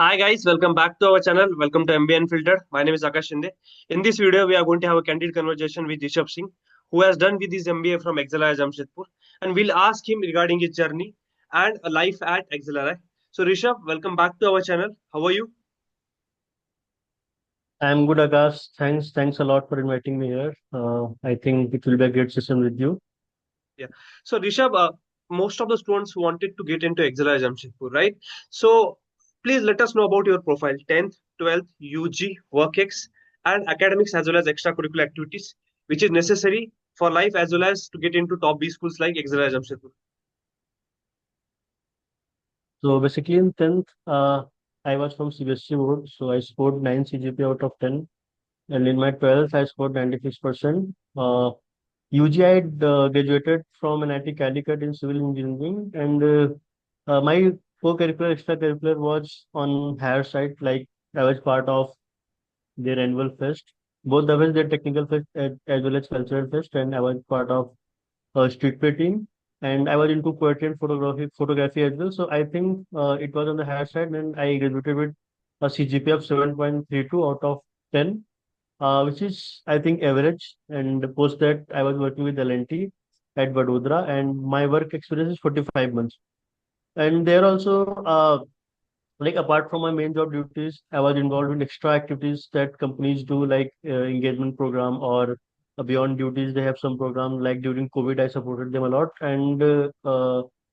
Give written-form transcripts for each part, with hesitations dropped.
Hi guys, welcome back to our channel. Welcome to MBA Unfiltered. My name is Akash Shinde. In this video, we are going to have a candid conversation with Rishabha Singh, who has done with his MBA from XLRI Jamshedpur, and we'll ask him regarding his journey and a life at XLRI. So Rishabh, welcome back to our channel. How are you? I'm good, Akash. Thanks a lot for inviting me here. I think it will be a great session with you. Yeah. So Rishabh, most of the students wanted to get into XLRI Jamshedpur, right? So please let us know about your profile: 10th, 12th, UG, WorkX, and academics as well as extracurricular activities, which is necessary for life as well as to get into top B schools like XLRI Jamshedpur. So basically, in 10th, I was from CBSE board, so I scored 9 CGP out of 10. And in my 12th, I scored 96%. UG, I had graduated from NIT Calicut in civil engineering, and my co-curricular extracurricular was on higher side, like I was part of their annual fest. Both the ways their technical fest as well as cultural fest, and I was part of street play team, and I was into poetry and photography as well. So I think it was on the higher side, and I graduated with a CGPA of 7.32 out of 10, which is I think average. And post that, I was working with L&T at Vadodara, and my work experience is 45 months. And there also, like apart from my main job duties, I was involved in extra activities that companies do, like engagement program or beyond duties. They have some program like during COVID, I supported them a lot, and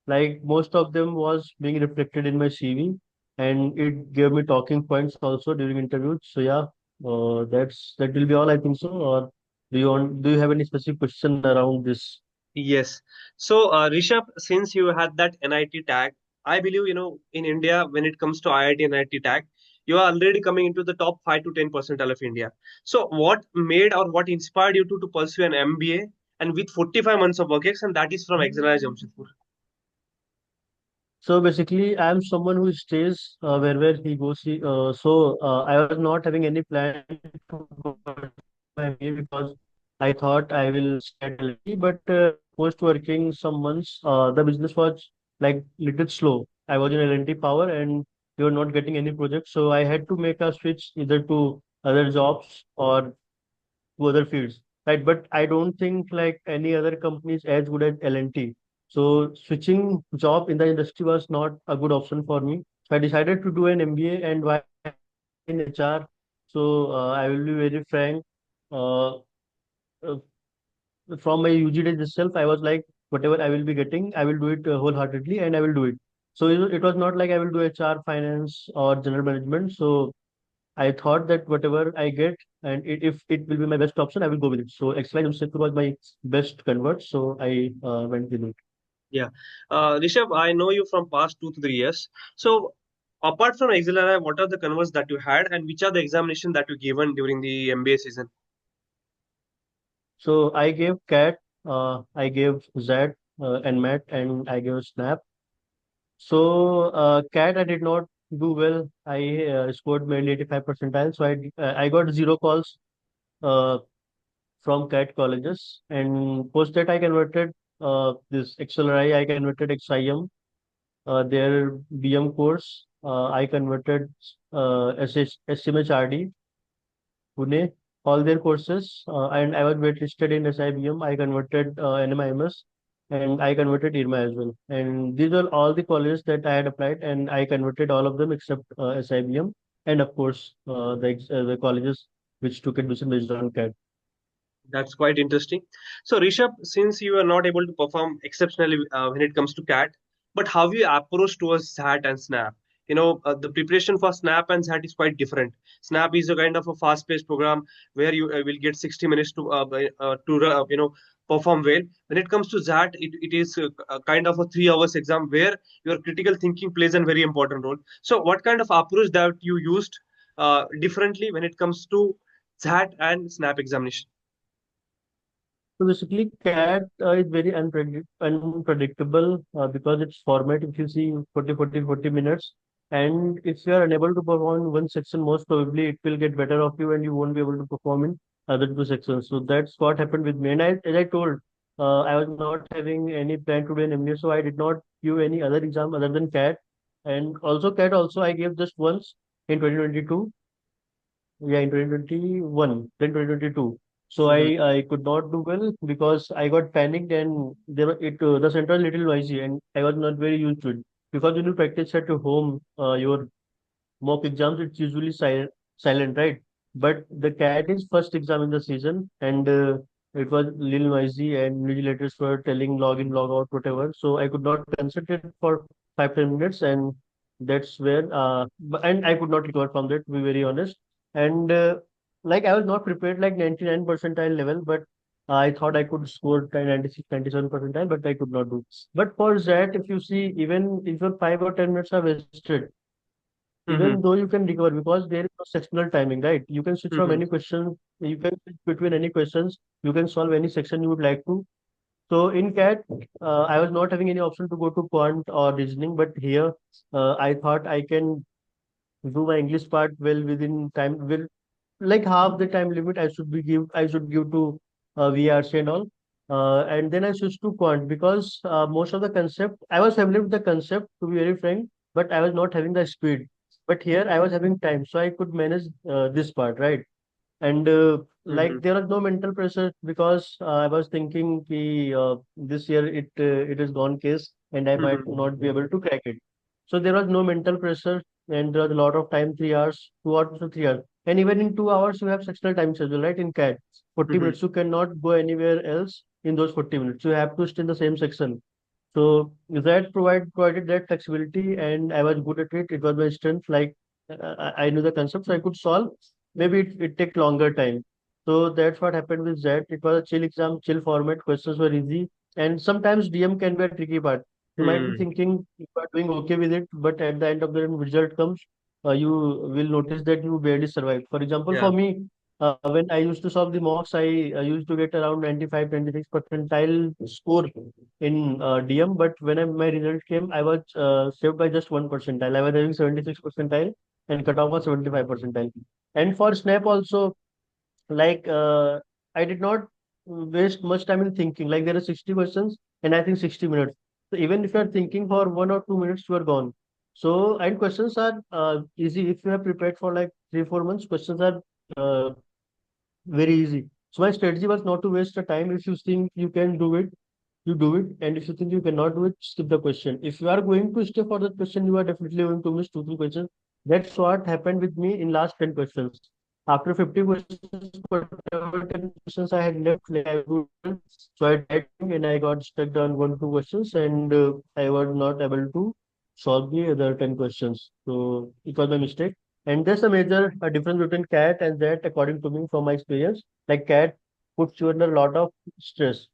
like most of them was being reflected in my CV, and it gave me talking points also during interviews. So yeah, that will be all I think so. Or do you have any specific question around this? Yes. So Rishabh, since you had that NIT tag, I believe in India when it comes to IIT and NIT tag, you are already coming into the top 5 to 10 percentile of India. So what made or what inspired you to pursue an MBA and with 45 months of work ex, and that is from XLRI Jamshedpur? So basically, I am someone who stays wherever he goes. I was not having any plan to go to MBA because I thought I will stay at LLB. But post working some months, the business was like little slow. I was in L&T Power, and we were not getting any projects. So I had to make a switch either to other jobs or to other fields, right? But I don't think like any other company is as good as L&T. So switching job in the industry was not a good option for me. So I decided to do an MBA, and why in HR. So I will be very frank. Uh, uh, from my UG days itself, I was like, whatever I will be getting, I will do it wholeheartedly, and I will do it. So it was not like I will do HR, finance, or general management. So I thought that whatever I get, and if it will be my best option, I will go with it. So XY Jamshedpur was my best convert, so I went with it. Yeah. Rishabh, I know you from past 2 to 3 years. So apart from XLRI, what are the converts that you had and which are the examination that you given during the MBA season? So I gave CAT, I gave Z, and MAT, and I gave SNAP. So CAT I did not do well. I scored mainly 85 percentile. So I got zero calls uh, from CAT colleges, and post that I converted this XLRI, I converted XIM, their BM course. I converted SMHRD, Pune, all their courses, and I was waitlisted in SIBM. I converted NMIMS, and I converted IRMA as well. And these are all the colleges that I had applied, and I converted all of them except SIBM, and of course the colleges which took admission based on CAT. That's quite interesting. So, Rishabh, since you are not able to perform exceptionally when it comes to CAT, but how you approach towards SAT and SNAP? The preparation for SNAP and SAT is quite different. SNAP is a kind of a fast-paced program where you will get 60 minutes to perform well. When it comes to SAT, it is a kind of a 3 hours exam where your critical thinking plays a very important role. So, what kind of approach that you used differently when it comes to SAT and SNAP examination? So basically, CAT is very unpredictable because its format, if you see 40 minutes, and if you are unable to perform one section, most probably it will get better of you and you won't be able to perform in other two sections. So that's what happened with me. And as I told, I was not having any plan to do an MBA, so I did not give any other exam other than CAT. And also CAT also I gave just once in 2022. Yeah, in 2021, then 2022. So Mm-hmm. I could not do well because I got panicked and the center was little noisy and I was not very used to it. Because when you practice at your home, your mock exams, it's usually silent, right? But the CAT is first exam in the season, and it was little noisy, and vigilators were telling log in, log out, whatever. So I could not concentrate for 5 10 minutes, and that's where and I could not recover from that. To be very honest, and like I was not prepared like 99 percentile level, but I thought I could score 96, 97 percentile, but I could not do. But for that, if you see, even if your 5 or 10 minutes are wasted, even Mm-hmm. though you can recover because there is no sectional timing, right? You can switch from Mm-hmm. any question, you can switch between any questions, you can solve any section you would like to. So in CAT, I was not having any option to go to quant or reasoning, but here I thought I can do my English part well within time, well, like half the time limit I should give to VRC and all. And then I switched to quant because most of the concept I was familiar with the concept to be very frank, but I was not having the speed. But here I was having time, so I could manage this part, right? And Mm-hmm. like there was no mental pressure because I was thinking ki, this year it is gone case and I might Mm-hmm. not be able to crack it. So there was no mental pressure and there was a lot of time, 3 hours, 2 hours to 3 hours. And even in 2 hours, you have sectional time schedule, right? In CAT, 40 Mm-hmm. minutes. You cannot go anywhere else in those 40 minutes. You have to stay in the same section. So that provided that flexibility, and I was good at it. It was my strength. Like I knew the concept, so I could solve. Maybe it take longer time. So that's what happened with that. It was a chill exam, chill format. Questions were easy, and sometimes DM can be a tricky part. You might be Mm-hmm. thinking you are doing okay with it, but at the end of the day, when result comes, you will notice that you barely survived. For example, Yeah. for me, when I used to solve the mocks, I used to get around 95, 96 percentile score in DM, but when my result came, I was saved by just 1 percentile. I was having 76 percentile and cutoff was 75 percentile. And for Snap also, like I did not waste much time in thinking. Like there are 60 questions and I think 60 minutes. So even if you are thinking for 1 or 2 minutes, you are gone. So and questions are easy if you have prepared for like 3 4 months. Questions are uh, very easy. So my strategy was not to waste the time. If you think you can do it, you do it. And if you think you cannot do it, skip the question. If you are going to stay for that question, you are definitely going to miss 2 3 questions. That's what happened with me in last 10 questions. After 50 questions, whatever 10 questions I had left, like I would do. So I tried and I got stuck on 1 2 questions and I was not able to solve the other 10 questions. So it was a mistake. And there's a major difference between CAT and that, according to me, from my experience. Like CAT puts you under a lot of stress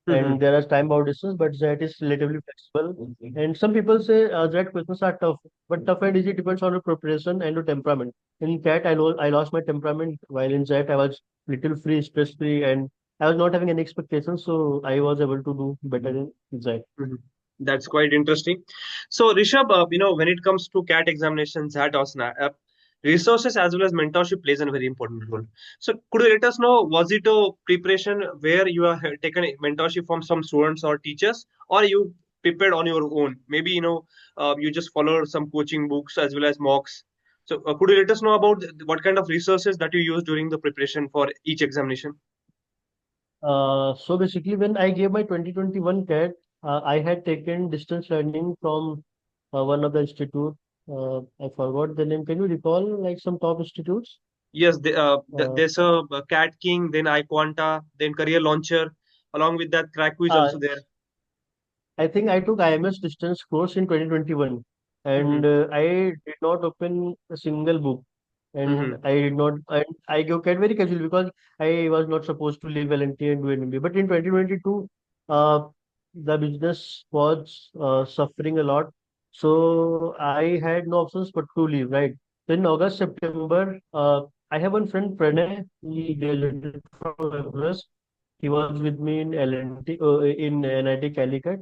Mm-hmm. and there are time bound distance, but that is relatively flexible. And some people say that questions are tough, but tough and easy depends on your preparation and your temperament. In CAT, I lost my temperament, while in that I was little free, stress free, and I was not having any expectations, so I was able to do better in that. Mhm. That's quite interesting. So, Rishabh, when it comes to CAT examinations, that or SNAP, resources as well as mentorship plays a very important role. So, could you let us know, was it a preparation where you have taken a mentorship from some students or teachers, or you prepared on your own? Maybe, you just followed some coaching books as well as mocks. So, could you let us know about what kind of resources that you use during the preparation for each examination? So basically, when I gave my 2021 CAT, I had taken distance learning from one of the institute. I forgot the name. Can you recall like some top institutes? Yes, Uh, there's a Cat King, then iQuanta, then Career Launcher. Along with that, Crack is uh, also there. I think I took IMS distance course in 2021 Mm-hmm. and I did not open a single book Mm-hmm. and I did not and I get very casual because I was not supposed to leave LNT and do an MBA. But in 2022, uh, the business was suffering a lot. So I had no options but to leave, right? Then August, September, I have one friend, Pranay, he graduated from Everest. He was with me in LNT, in NIT Calicut.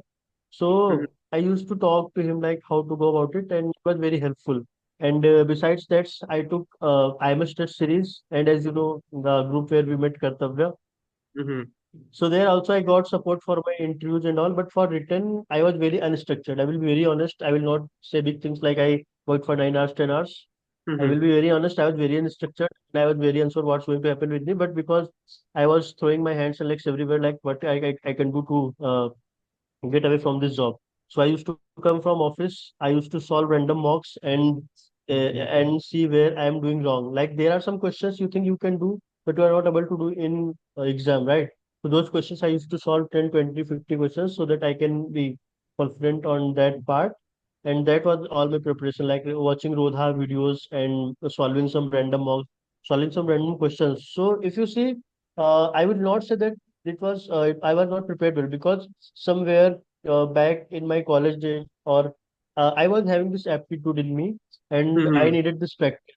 Mm-hmm. So I used to talk to him like how to go about it, and it was very helpful. And besides that, I took IMS test series, and as you know, the group where we met Kartavya. Mm-hmm. So there also I got support for my interviews and all, but for written, I was very unstructured. I will be very honest. I will not say big things like I worked for 9 hours, 10 hours. I Mm-hmm. will be very honest. I was very unstructured and I was very unsure what's going to happen with me. But because I was throwing my hands and legs everywhere, like what I can do to get away from this job. So I used to come from office. I used to solve random mocks and see where I am doing wrong. Like there are some questions you think you can do, but you are not able to do in exam, right? So those questions I used to solve 10, 20, 50 questions so that I can be confident on that part. And that was all my preparation, like watching Rodha videos and solving some random mocks, solving some random questions. So if you see, I would not say that it was I was not prepared well because somewhere back in my college days or I was having this aptitude in me and I Mm-hmm. needed this practice.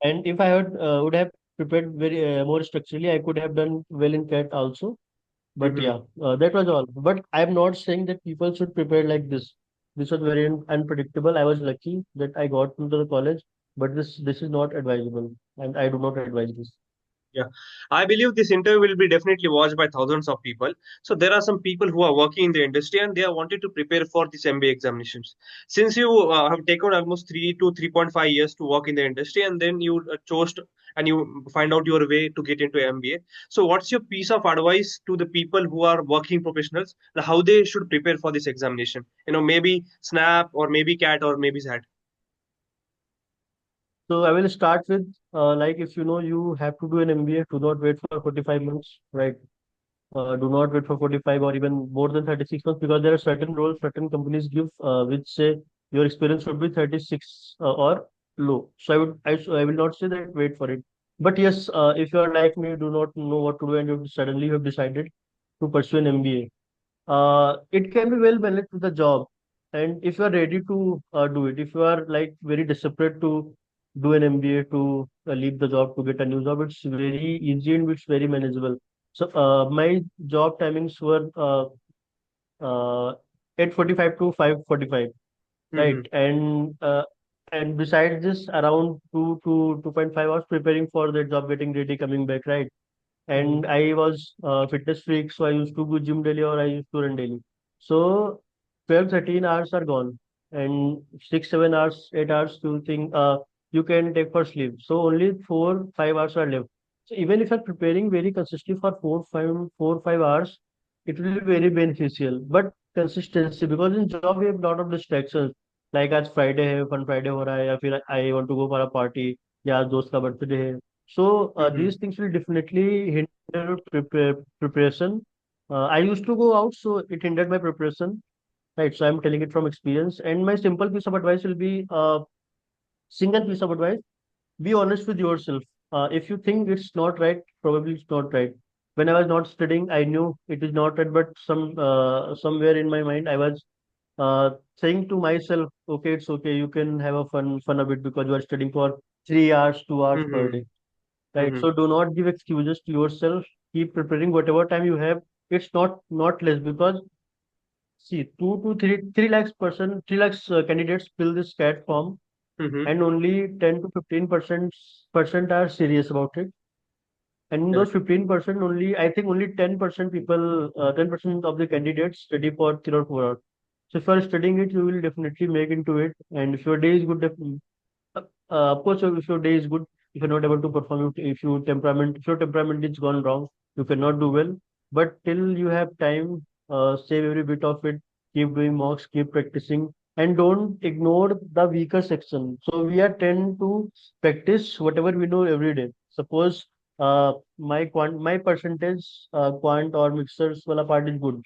And if I would have prepared very more structurally, I could have done well in CAT also. But Mm-hmm. yeah, that was all. But I'm not saying that people should prepare like this. This was very unpredictable. I was lucky that I got into the college, but this is not advisable, and I do not advise this. Yeah, I believe this interview will be definitely watched by thousands of people. So there are some people who are working in the industry and they are wanting to prepare for this MBA examinations. Since you have taken almost 3 to 3.5 years to work in the industry, and then you chose and you find out your way to get into MBA. So what's your piece of advice to the people who are working professionals, and how they should prepare for this examination? Maybe Snap or maybe CAT or maybe ZAT. So I will start with like if you know you have to do an MBA, do not wait for 45 months, right? Do not wait for 45 or even more than 36 months because there are certain roles certain companies give which say your experience should be 36 or low. So I will not say that wait for it. But yes, if you are like me, do not know what to do and you suddenly have decided to pursue an MBA, it can be well managed with the job. And if you are ready to do it, if you are like very desperate to do an MBA to leave the job to get a new job, it's very easy and it's very manageable. So my job timings were uh, 8:45 to 5:45, right? Mm-hmm. And besides this, around 2 to 2.5 hours preparing for the job, getting ready, coming back, right? Mm-hmm. And I was fitness freak, so I used to go gym daily or I used to run daily. So 12, 13 hours are gone, and 6, 7 hours, 8 hours you think you can take for sleep. So only 4, 5 hours are left. So even if you're preparing very consistently for 4, 5 hours, it will be very beneficial. But consistency, because in job we have a lot of distractions. Like आज Friday है, fun Friday हो रहा है, या फिर I want to go for a party, या आज दोस्त का birthday है. So Mm-hmm. these things will definitely hinder preparation. I used to go out, so it hindered my preparation. Right. So I'm telling it from experience. And my simple piece of advice will be single piece of advice. Be honest with yourself. If you think it's not right, probably it's not right. When I was not studying, I knew it is not right, but somewhere in my mind, I was saying to myself, okay, it's okay. You can have a fun a bit because you are studying for 3 hours, 2 hours per Mm-hmm. day. Right. Mm-hmm. So do not give excuses to yourself. Keep preparing whatever time you have. It's not less because see 3 lakhs candidates fill this CAT form Mm-hmm. and only 10 to 15% are serious about it. And in those Correct. 15% only, I think only 10% people, 10% of the candidates study for 3 or 4 hours. So if you are studying it, you will definitely make into it. And if your day is good, of course, if your day is good, if you're not able to perform, if your temperament is gone wrong, you cannot do well. But till you have time, save every bit of it. Keep doing mocks, keep practicing, and don't ignore the weaker section. So we are tend to practice whatever we know every day. Suppose my percentage quant or mixers wala part is good.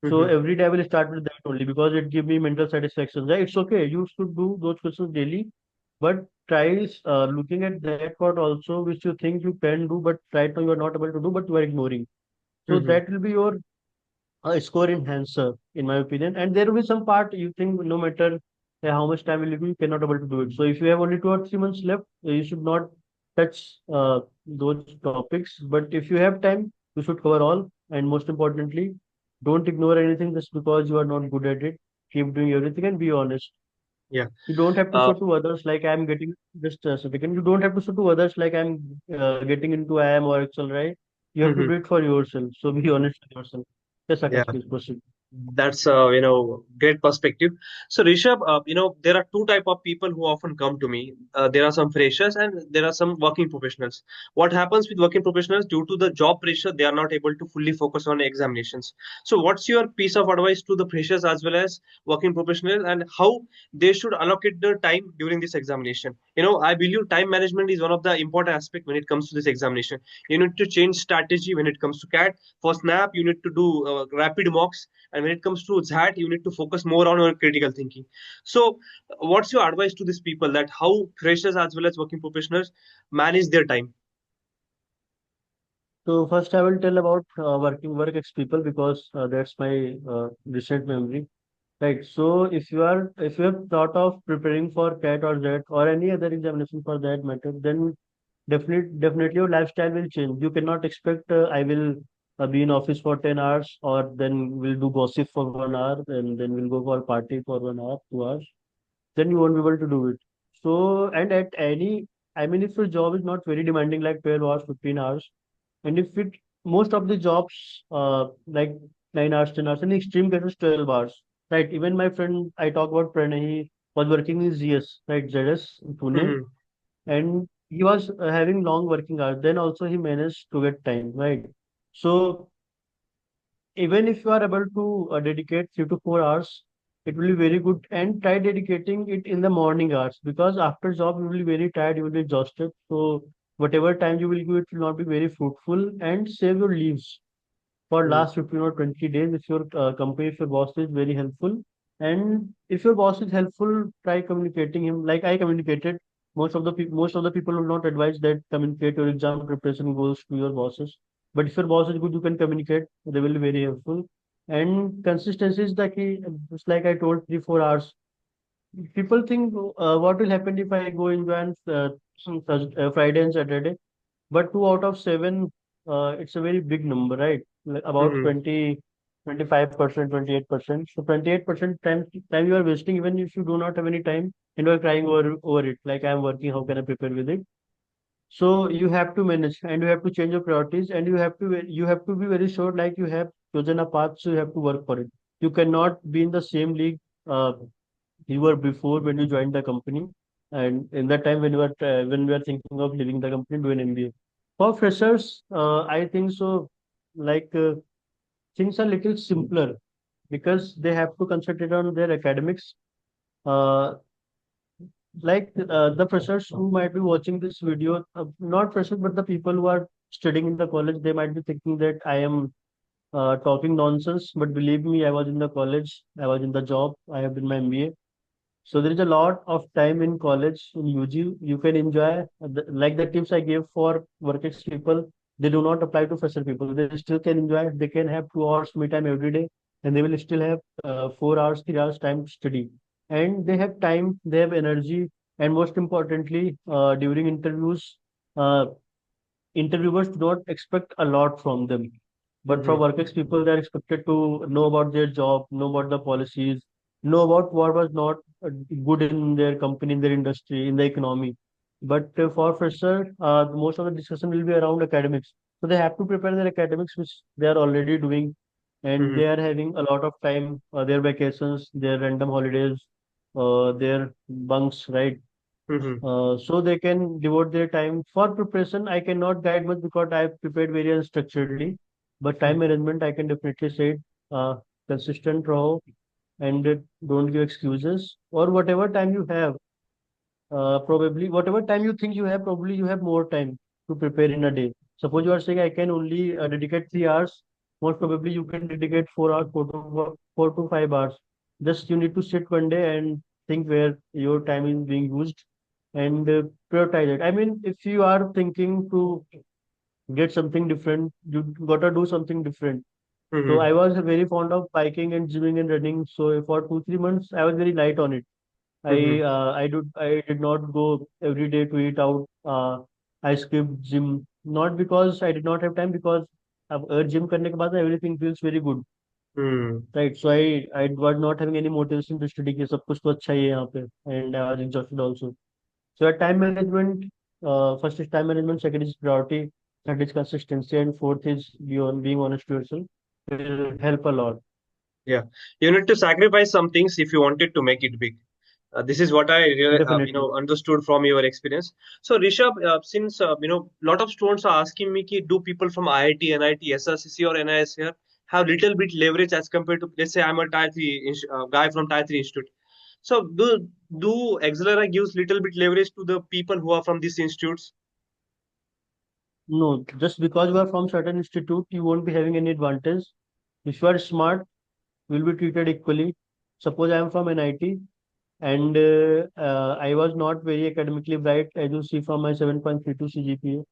So Mm-hmm. every day I will start with that only because it give me mental satisfaction. Yeah, it's okay. You should do those questions daily, but try looking at that part also, which you think you can do, but right now you are not able to do, but you are ignoring. So Mm-hmm. that will be your score enhancer, in my opinion. And there will be some part you think no matter how much time will you cannot able to do it. So if you have only 2 or 3 months left, you should not touch those topics. But if you have time, you should cover all. And most importantly, don't ignore anything just because you are not good at it. Keep doing everything and be honest. Yeah. You don't have to Uh, show to others like I'm getting just a second. You don't have to show to others like I'm getting into IIM or XLRI. You have to Hmm. do it for yourself. So be honest with yourself. Yes, Yeah. Akash, please proceed. That's great perspective. So Rishabh, there are two type of people who often come to me. There are some freshers and there are some working professionals. What happens with working professionals, due to the job pressure, they are not able to fully focus on examinations. So what's your piece of advice to the freshers as well as working professionals, and how they should allocate their time during this examination? I believe time management is one of the important aspect when it comes to this examination. You need to change strategy when it comes to CAT. For SNAP, you need to do rapid mocks, and when it comes to that, you need to focus more on your critical thinking. So what's your advice to these people, that how freshers as well as working professionals manage their time? So first I will tell about working work ex people because that's my recent memory. Right. So if you have thought of preparing for CAT or ZET or any other examination for that matter, then definitely your lifestyle will change. You cannot expect I will be in office for 10 hours or then we'll do gossip for 1 hour and then we'll go for a party for 1 hour, 2 hours. Then you won't be able to do it. So and at any, I mean, if your job is not very demanding like 12 hours, 15 hours, and if it most of the jobs like 9 hours, 10 hours, in extreme cases 12 hours. Right. Even my friend I talk about Pranay, he was working in ZS, right, ZS in Pune, Hmm. and he was having long working hours. Then also he managed to get time, right? So even if you are able to dedicate 3 to 4 hours, it will be very good. And try dedicating it in the morning hours because after job you will be very tired, you will be exhausted. So whatever time you will give, it will not be very fruitful and save your leaves for Hmm. last 15 or 20 days if your company, if your boss is very helpful. And if your boss is helpful, try communicating him like I communicated. Most of the people will not advise that communicate your exam preparation goals to your bosses. But if your boss is good, you can communicate. They will be very helpful. And consistency is like just like I told, 3 4 hours. People think what will happen if I go enjoy on Friday and Saturday, but 2 out of 7, it's a very big number, right? Like about Hmm. 20, 25%, 28%. So 28% time you are wasting even if you do not have any time and you are crying over it. Like I'm working, how can I prepare with it? So you have to manage and you have to change your priorities and you have to be very sure like you have chosen a path, so you have to work for it. You cannot be in the same league you were before when you joined the company, and in that time when we are thinking of leaving the company to an MBA. For freshers, I think so. Like things are little simpler because they have to concentrate on their academics. Uh, the freshers who might be watching this video, not freshers, but the people who are studying in the college, they might be thinking that I am talking nonsense. But believe me, I was in the college, I was in the job, I have done my MBA. So there is a lot of time in college in UG. You can enjoy like the tips I gave for work people. They do not apply to fresher people. They still can enjoy. They can have 2 hours me time every day, and they will still have 4 hours, 3 hours time to study. And they have time. They have energy, and most importantly, during interviews, uh, interviewers do not expect a lot from them. But Hmm. from workers people, they are expected to know about their job, know about the policies, know about what was not good in their company, in their industry, in the economy. But for fresher, most of the discussion will be around academics. So they have to prepare their academics, which they are already doing, and Hmm. they are having a lot of time, their vacations, their random holidays, their bunks, right? Hmm. So they can devote their time for preparation. I cannot guide much because I have prepared very unstructuredly. But time management, I can definitely say it. Consistent raho and don't give excuses or whatever time you have. Probably whatever time you think you have, probably you have more time to prepare in a day. Suppose you are saying I can only dedicate 3 hours. Most probably you can dedicate 4 hours, 4 to 5 hours. Just you need to sit one day and think where your time is being used and prioritize it. I mean, if you are thinking to get something different, you gotta do something different. So Hmm. I was very fond of biking and gymming and running. So for 2 3 months, I was very light on it. Hmm. I did not go every day to eat out. I skipped gym not because I did not have time because अब gym करने के बाद everything feels very good, Hmm. right? So I was not having any motivation to study कि सब कुछ तो अच्छा ही है यहाँ पे, and I was exhausted also. So at time management, first is time management, second is priority, third is consistency, and fourth is being honest to yourself. Will help a lot. Yeah, you need to sacrifice some things if you wanted to make it big. This is what I really, Definitely. understood from your experience. So, Rishabh, since lot of students are asking me, ki, do people from IIT, NIT, SRCC, or NIS here have little bit leverage as compared to, let's say, I'm a Tier 3 guy from Tier 3 institute. So, do XLRI gives little bit leverage to the people who are from these institutes? No, just because you are from certain institute, you won't be having any advantage. If you are smart, you will be treated equally. Suppose I am from NIT and I was not very academically bright, as you see from my 7.32 CGPA,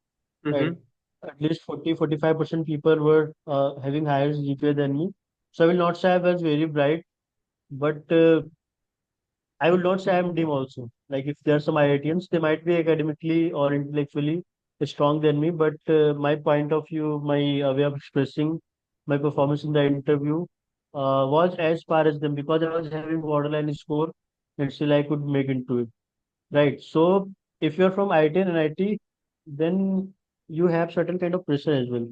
right? Mm-hmm. At least 40-45% people were having higher GPA than me. So I will not say I was very bright, but I will not say I'm dim also. Like if there are some IITians, they might be academically or intellectually strong than me, but my point of view, my way of expressing my performance in the interview was as far as them because I was having borderline score and still I could make into it. Right. So if you're from IT and NIT, then you have certain kind of pressure as well.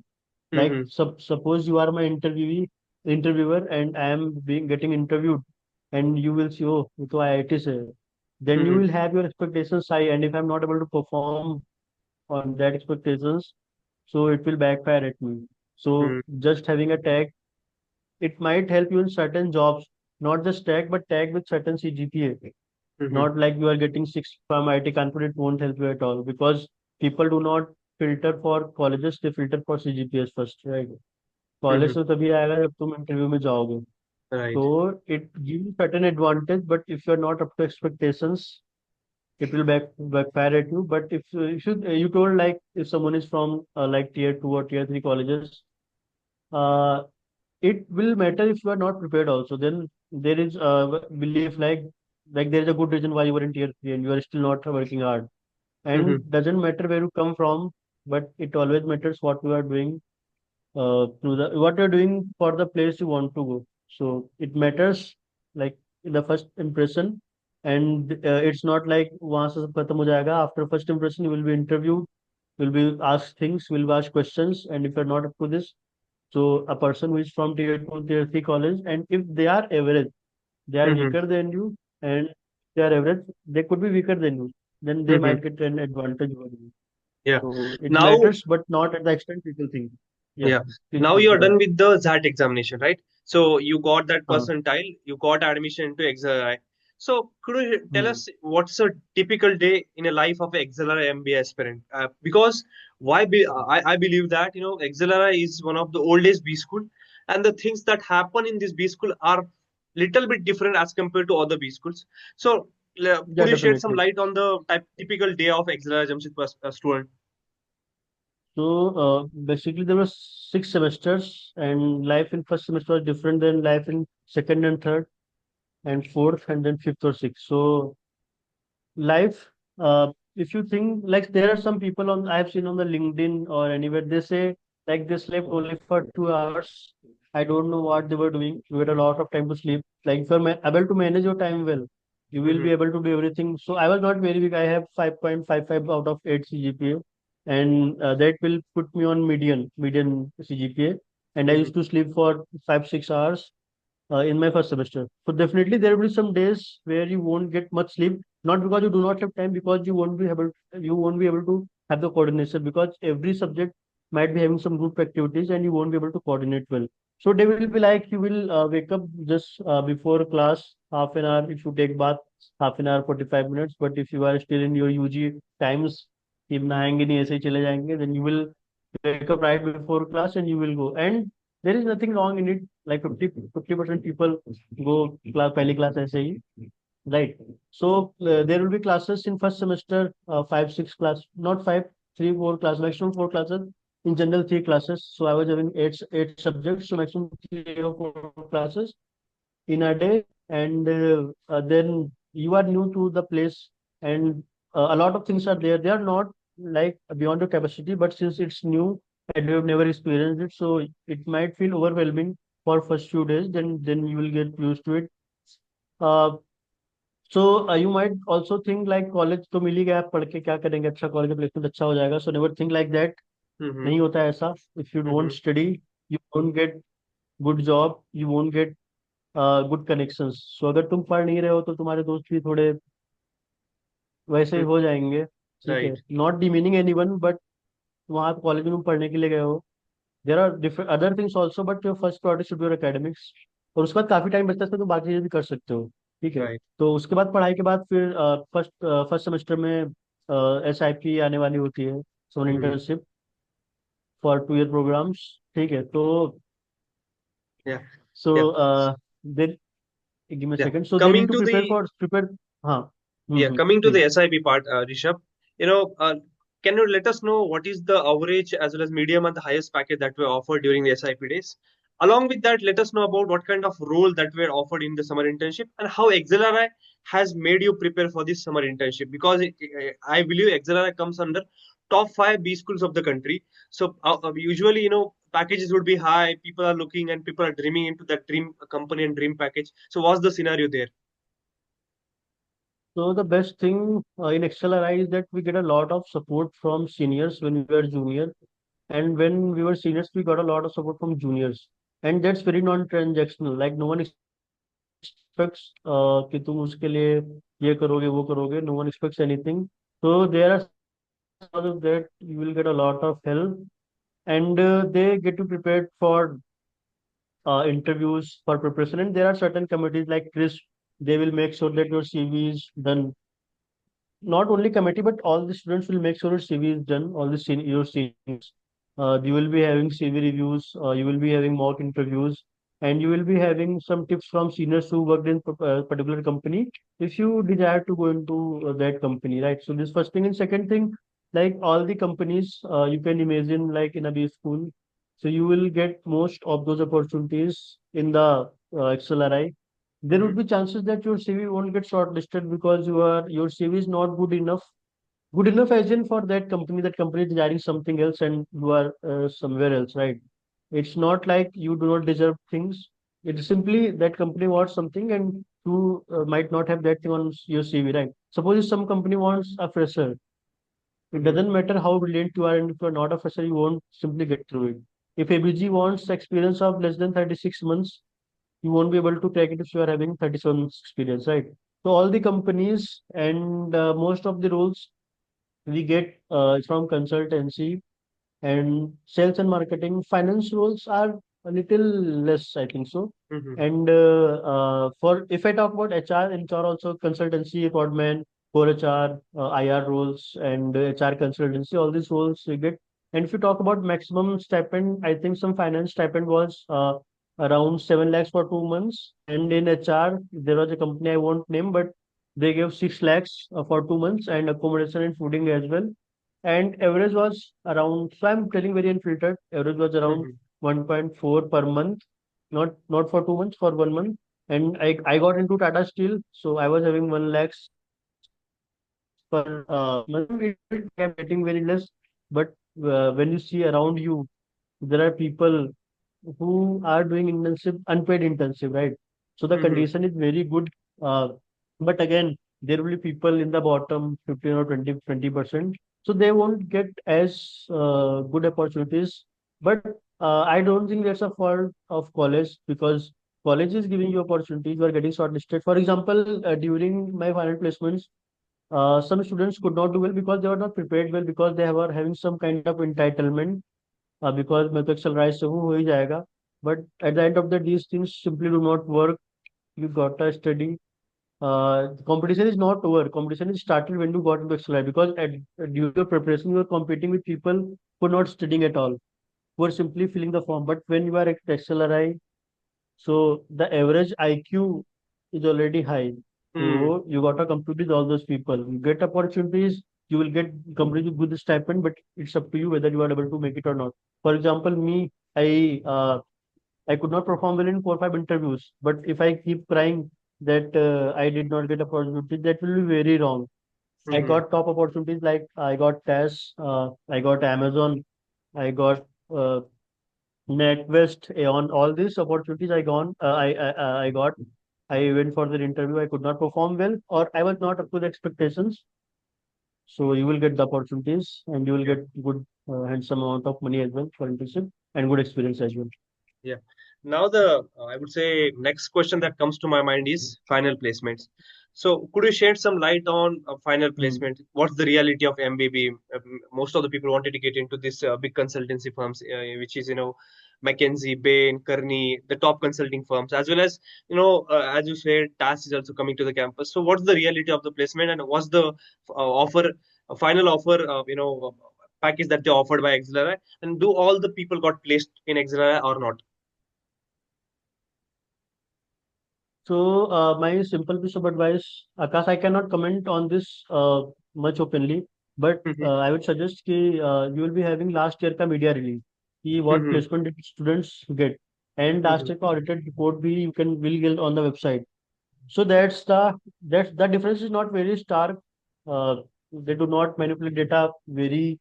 Like Mm-hmm. suppose you are my interviewer and I am being getting interviewed and you will see, oh, ये तो IIT से है. Then you Mm-hmm. will have your expectations high and if I'm not able to perform on that expectations, so it will backfire at me. So just having a tag, it might help you in certain jobs, not just tag, but tag with certain CGPA. Mm-hmm. Not like you are getting six from IT Kanpur, it won't help you at all because people do not filter for colleges, they filter for CGPAs first, right? Mm-hmm. College तो तभी आएगा जब तुम interview में जाओगे. Right. So it gives certain advantage, but if you're not up to expectations, it will backfire at you. But if you told like if someone is from like tier two or tier three colleges, uh, it will matter if you are not prepared also. Then there is belief like there is a good reason why you were in tier three and you are still not working hard. And Mm-hmm. doesn't matter where you come from, but it always matters what you are doing to the what you're doing for the place you want to go. So it matters like in the first impression, and it's not like वहां से सब खत्म हो जाएगा. After first impression, you will be interviewed, will be asked things, will be asked questions, and if you're not up to this, so a person who is from tier two, tier three college, and if they are average, they are Mm-hmm. weaker than you, and they are average, they could be weaker than you. Then they Mm-hmm. might get an advantage over you. Yeah. So it Now, matters, but not at the extent people think. Yeah, yeah. please Now you're continue. done with the XAT examination, right? So you got that Uh, percentile, you got admission into XLRI. So could you tell hmm. us what's a typical day in a life of an XLRI MBA aspirant? Because I believe that XLRI is one of the oldest B school, and the things that happen in this B school are little bit different as compared to other B schools. So Yeah, could you shed some definitely. light on the typical day of XLRI Jamshedpur student? So basically, there were 6 semesters, and life in first semester was different than life in second and third, and fourth, and then fifth or sixth. So life, if you think like there are some people on I've seen on the LinkedIn or anywhere, they say like they slept only for 2 hours. I don't know what they were doing. You had a lot of time to sleep. Like if you're able to manage your time well, you will Mm-hmm. be able to do everything. So I was not very big. I have 5.55 out of 8 CGPA, and that will put me on median CGPA. And I used to sleep for 5-6 hours in my first semester. So definitely there will be some days where you won't get much sleep, not because you do not have time, because you won't be able to have the coordination because every subject might be having some group activities and you won't be able to coordinate well. So they will be like you will wake up just before class half an hour if you take bath, half an hour 45 minutes. But if you are still in your UG times, if नहाएंगे नहीं ऐसे ही चले जाएंगे, then you will wake up right before class and you will go. And there is nothing wrong in it. Like 50% people go class पहली class ऐसे ही, right? So there will be classes in first semester, 5-6 class, not five, 3-4 class, maximum 4 classes. In general, 3 classes. So I was having eight subjects, so maximum 3 or 4 classes in a day. And then you are new to the place, and a lot of things are there. They are not like beyond your capacity, but since it's new and you have never experienced it, so it might feel overwhelming for first few days. Then you will get used to it. uh, so you might also think like college तो मिल ही गया, पढ़ के क्या करेंगे, अच्छा college में placement अच्छा हो जाएगा. So never think like that. Mm-hmm. नहीं होता है ऐसा. If you don't Mm-hmm. study, you won't get good job, you won't get good connections. So अगर तुम पढ़ नहीं रहे हो तो तुम्हारे दोस्त भी थोड़े वैसे ही Mm-hmm. हो जाएंगे. ठीक है. Right. Not demeaning anyone, but वहाँ कॉलेज में पढ़ने के लिए गए हो. There are different other things also, but your first priority should be your academics. और उसके बाद काफी टाइम बचता है, इसमें तो बाकी चीजें भी कर सकते हो. ठीक है. Right. तो उसके बाद पढ़ाई के बाद फिर फर्स्ट फर्स्ट सेमेस्टर में SIP आने वाली होती है, summer Mm-hmm. Internship for 2 year programmes. ठीक है. तो Yeah. So Yeah. Then give me Yeah. Second. So they Coming need to to the prepare. हाँ. Yeah, coming to the please. SIP part, Rishabh, can you let us know what is the average as well as medium and the highest package that were offered during the SIP days? Along with that, let us know about what kind of role that were offered in the summer internship and how XLRI has made you prepare for this summer internship. Because I believe XLRI comes under top five B schools of the country. So usually, packages would be high. People are looking and people are dreaming into that dream company and dream package. So what's the scenario there? So the best thing in XLRI is that we get a lot of support from seniors when we were junior, and when we were seniors, we got a lot of support from juniors, and that's very non-transactional. Like no one expects कि तुम उसके लिए ये करोगे वो करोगे. No one expects anything. So there are some of that you will get a lot of help, and they get you prepared for interviews for preparation. And there are certain committees like Chris. They will make sure that your CV is done. Not only committee, but all the students will make sure your CV is done. All the your seniors, you will be having CV reviews. You will be having mock interviews, and you will be having some tips from seniors who worked in particular company. If you desire to go into that company, right? So this first thing, and second thing, like all the companies, you can imagine like in a B school. So you will get most of those opportunities in the XLRI. There would Mhm. be chances that your CV won't get shortlisted because your CV is not good enough. Good enough as in for that company. That company is desiring something else, and you are somewhere else, right? It's not like you do not deserve things. It's simply that company wants something, and you might not have that thing on your CV, right? Suppose if some company wants a fresher, it Mhm. doesn't matter how brilliant you are, and if you are not a fresher, you won't simply get through it. If ABG wants experience of less than 36 months, you won't be able to crack it if you are having 37 months experience, right? So all the companies and most of the roles we get from consultancy and sales and marketing. Finance roles are a little less, I think so. Mhm. And for if I talk about HR also consultancy, Podman, core HR, IR roles, and HR consultancy, all these roles you get. And if you talk about maximum stipend, I think some finance stipend was around 7 lakhs for 2 months. And in HR, there was a company I won't name, but they gave 6 lakhs for 2 months and accommodation and fooding as well. And average was around, so I'm telling very unfiltered, average was around Mhm. 1.4 per month, not for 2 months, for 1 month. And I got into Tata Steel, so I was having 1 lakhs per month. I'm getting very less, but when you see around you, there are people who are doing internship, unpaid internship, right? So the Mhm. condition is very good. Uh, but again, there will be people in the bottom 15 or 20%. So they won't get as good opportunities. But I don't think that's a fault of college, because college is giving you opportunities. You are getting shortlisted. For example, during my final placements, some students could not do well because they were not prepared well, because they were having some kind of entitlement. Because मैं तो Excel rise से हूँ, हो ही जाएगा. But at the end of the day, these things simply do not work. You got to study. Competition is not over. Competition is started when you got into XLI, because during your preparation you are competing with people who are not studying at all, who are simply filling the form. But when you are at XLRI, so the average IQ is already high. Mhm. So you got to compete with all those people. You get opportunities, you will get companies with good stipend, but it's up to you whether you are able to make it or not. For example, me, I could not perform well in 4 or 5 interviews, but if I keep crying that I did not get opportunities, that will be very wrong. I Mhm. got top opportunities like I got TAS, I got Amazon, I got NetWest, on all these opportunities I got. I went for the interview. I could not perform well, or I was not up to the expectations. So you will get the opportunities, and you will Yeah. get good. handsome amount of money as well for internship and good experience as well. Yeah. Now the I would say next question that comes to my mind is final placements. So could you shed some light on final Hmm. placement? What's the reality of MBB? Most of the people wanted to get into this big consultancy firms, which is McKinsey, Bain, Kearney, the top consulting firms, as well as as you said, TAS is also coming to the campus. So what's the reality of the placement, and what's the offer, final offer, package that they offered by XLRI, and do all the people got placed in XLRI or not? So, my simple piece of advice, Akash, I cannot comment on this much openly, but Mhm, I would suggest कि you will be having last year का media release, कि what mhm, placement did students get, and last mhm, year का audited report भी you can will get on the website. So that's the difference is not very stark. Uh, they do not manipulate data very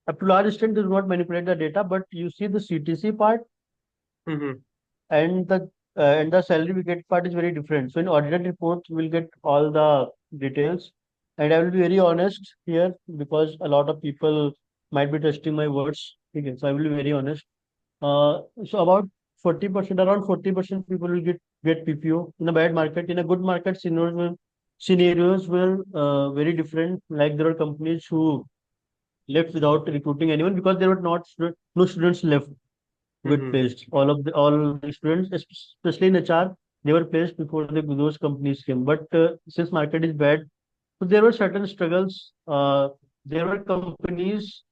up to large extent. They do not manipulate the data, but you see the CTC part mhm, and the salary we get part is very different. So in audited reports, we'll get all the details. And I will be very honest here because a lot of people might be testing my words. Okay, so I will be very honest. So about 40%, around 40% people will get PPO in a bad market. In a good market, scenarios were very different. Like there are companies who left without recruiting anyone because there were no students left get mhm, placed. All the students, especially in HR, they were placed before those companies came. But since market is bad, so there were certain struggles. There were companies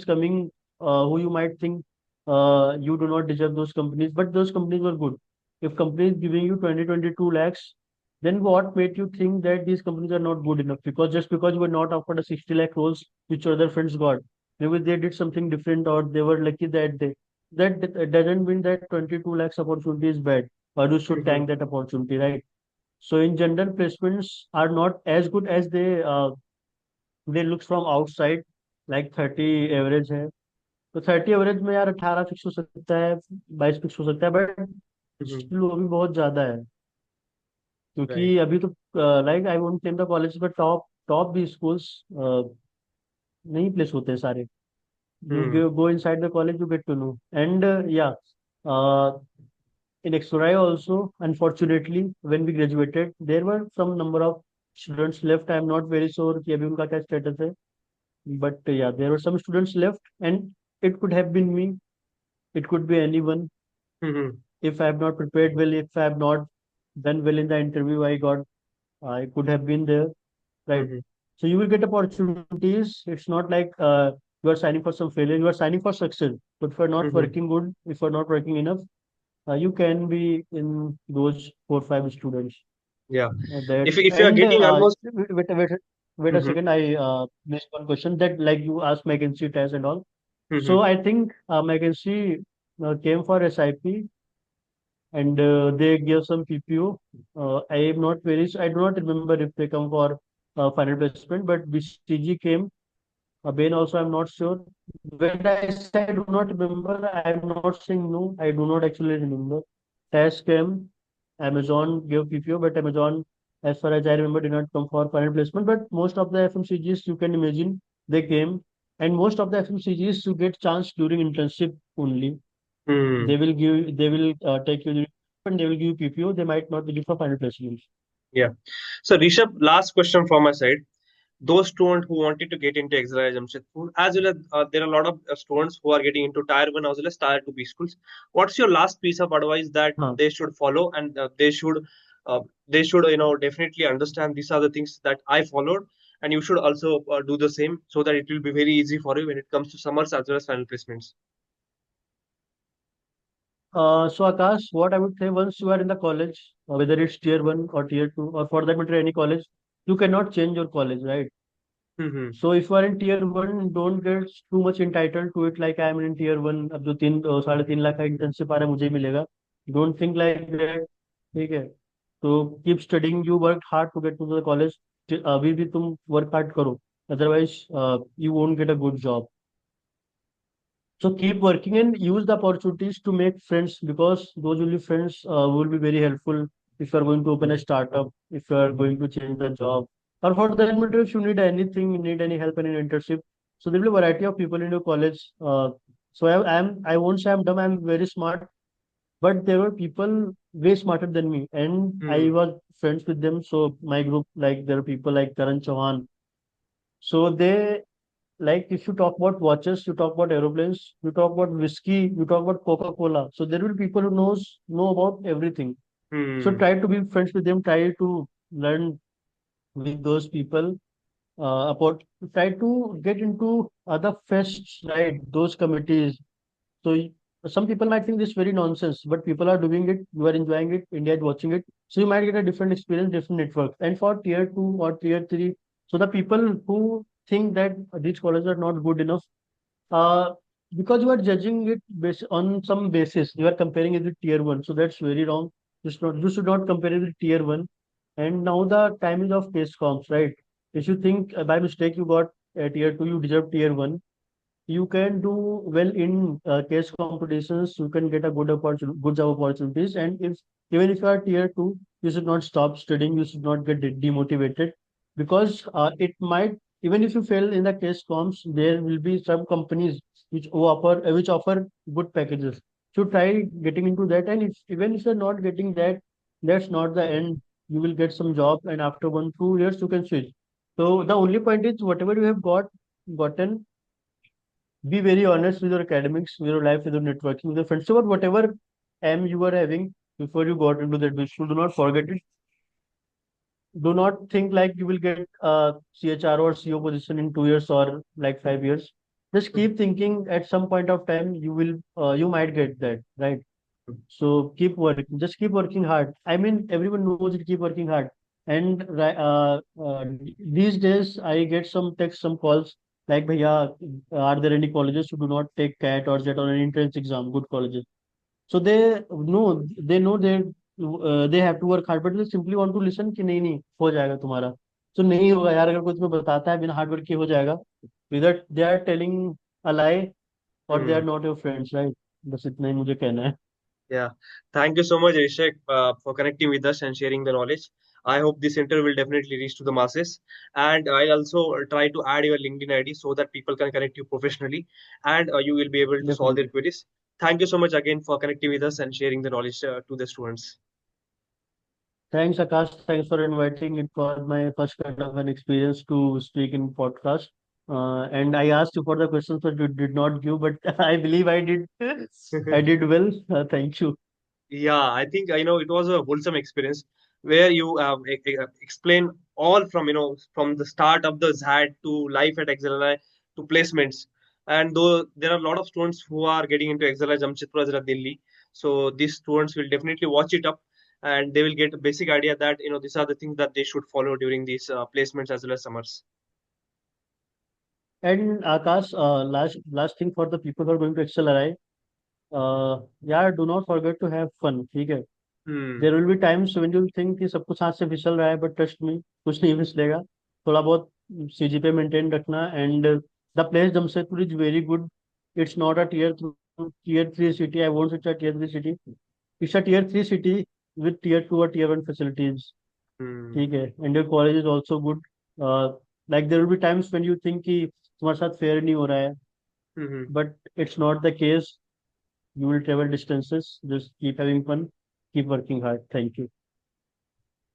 coming who you might think you do not deserve those companies, but those companies were good. If company is giving you 22 lakhs, then what made you think that these companies are not good enough? Because just because you were not offered a 60 lakh roles which other friends got, maybe they did something different or they were lucky that doesn't mean that 22 lakhs opportunity is bad or you should mhm, tank that opportunity, right? So in general, placements are not as good as they looks from outside. Like 30 average है तो 30 average में यार 18 fix हो सकता है 22 fix हो सकता है बट mhm. स्टिल वो भी बहुत ज्यादा है Right. क्योंकि अभी तो like I won't claim the college पर टॉप टॉप भी स्कूल्स नहीं प्लेस होते सारे you Hmm. go inside the college you get to know and yeah in XRI also, unfortunately, when we graduated, there were some number of students left. I am not very sure कि अभी उनका क्या status है. But yeah, there were some students left, and it could have been me. It could be anyone. Mhm, If I have not prepared well, if I have not done well in the interview I got, I could have been there, right? mhm, So you will get opportunities. It's not like you are signing for some failure. You are signing for success. But if you're not mhm. working good, if you're not working enough, you can be in those 4 5 students. Yeah. That If you are and getting almost. wait a Mhm, second. I missed one question that like you asked McKinsey test and all. So mhm, I think McKinsey came for SIP and they gave some PPO. I am not very. I do not remember if they come for final placement, but BCG came. Bain also, I'm not sure. When I say I do not remember, I'm not saying no. I do not actually remember. Task came, Amazon gave PPO, but Amazon, as far as I remember, did not come for final placement. But most of the FMCGs, you can imagine, they came. And most of the FMCGs, you get chance during internship only. hmm. They will take you and they will give you PPO. They might not be give for final placement. Yeah. So, Rishabh, last question from my side. Those students who wanted to get into XLRI Jamshedpur, as well as there are a lot of students who are getting into Tier 1 as well as Tier 2 B schools. What's your last piece of advice that हाँ. they should follow, and they should definitely understand these are the things that I followed, and you should also do the same so that it will be very easy for you when it comes to summers as well as final placements. So Akash, what I would say once you are in the college, whether it's tier one or tier two, or for that matter any college, you cannot change your college, right? Mm-hmm. So if you are in tier one, don't get too much entitled to it. Like I am in tier one, अब जो 3 3.5 लाख का internship आ रहा है मुझे ही मिलेगा. Don't think like that. ठीक है. So keep studying. You worked hard to get to the college. अभी भी तुम work hard करो. Otherwise, you won't get a good job. So keep working and use the opportunities to make friends because those will be friends will be very helpful if you are going to open a startup, if you are going to change the job, or for that matter, if you need anything, you need any help in an internship. So there will be a variety of people in your college. So I won't say I'm dumb. I'm very smart, but there were people way smarter than me, and I Hmm. was friends with them. So my group, like there are people like Karan Chauhan. So they like if you talk about watches, you talk about aeroplanes, you talk about whiskey, you talk about Coca-Cola. So there will be people who know about everything. So Hmm. try to be friends with them. Try to learn with those people about try to get into other fests, right? Those committees. So some people might think this very nonsense, but people are doing it. You are enjoying it. India is watching it. So you might get a different experience, different network. And for tier two or tier three, so the people who think that these colleges are not good enough, uh, because you are judging it based on some basis, you are comparing it with tier one. So that's very wrong. You should not compare it with tier one. And now the time is of case comps, right? If you think by mistake you got tier two, you deserve tier one, you can do well in case competitions. You can get a good opportunity, good job opportunities. And if even if you are tier two, you should not stop studying. You should not get demotivated, because it might, even if you fail in the case comps, there will be some companies which offer good packages. So try getting into that. And if even if you're not getting that, that's not the end. You will get some job, and after 1 2 years you can switch. So the only point is whatever you have gotten, be very honest with your academics, with your life, with your networking, with your friends, about whatever aim you were having before you got into that business. Do not forget it. Do not think like you will get a CHR or CO position in 2 years or like 5 years. Just keep thinking at some point of time you might get that, right? So keep working, just keep working hard. I mean, everyone knows it, keep working hard. And these days, I get some texts, some calls like, Bhaiya, are there any colleges who do not take CAT or JET or an entrance exam? Good colleges. So they know they have to work hard, but they simply want to listen कि नहीं नहीं हो जाएगा तुम्हारा. So नहीं होगा यार, अगर कोई तुम्हें बताता है बिना हार्ड वर्क के हो जाएगा, either they are telling a lie or they Hmm. are not your friends, right? बस इतना ही मुझे कहना है. Yeah. Thank you so much, Rishak, for connecting with us and sharing the knowledge. I hope this interview will definitely reach to the masses. And I'll also try to add your LinkedIn ID so that people can connect you professionally and you will be able to solve their Definitely. queries. Thank you so much again for connecting with us and sharing the knowledge to the students. Thanks, Akash. Thanks for inviting. It was my first kind of an experience to speak in podcast. And I asked you for the questions, but you did not give. But I believe I did. I did well. Thank you. Yeah, I think it was a wholesome experience where you explain all from from the start of the ZAD to life at XLRI to placements. And though there are a lot of students who are getting into XLRI Jamshedpur as well as Delhi, so these students will definitely watch it up and they will get a basic idea that these are the things that they should follow during these placements as well as summers. And Akash, last thing for the people who are going to XLRI, yeah, do not forget to have fun. ठीक है? Hmm. There will be times when you think कि सब कुछ हाथ से फिसल रहा है, but trust me, कुछ नहीं फिसलेगा. थोड़ा बहुत CGPA maintain रखना. And the place Jamshedpur is very good. It's not a tier three city. I won't say it's a tier three city. It's a tier three city with tier two or tier one facilities. Hmm. ठीक है? And your college is also good. Uh, like there will be times when you think कि तुम्हारे साथ fair नहीं हो रहा है, Hmm. but it's not the case. You will travel distances. Just keep having fun. Keep working hard. Thank you.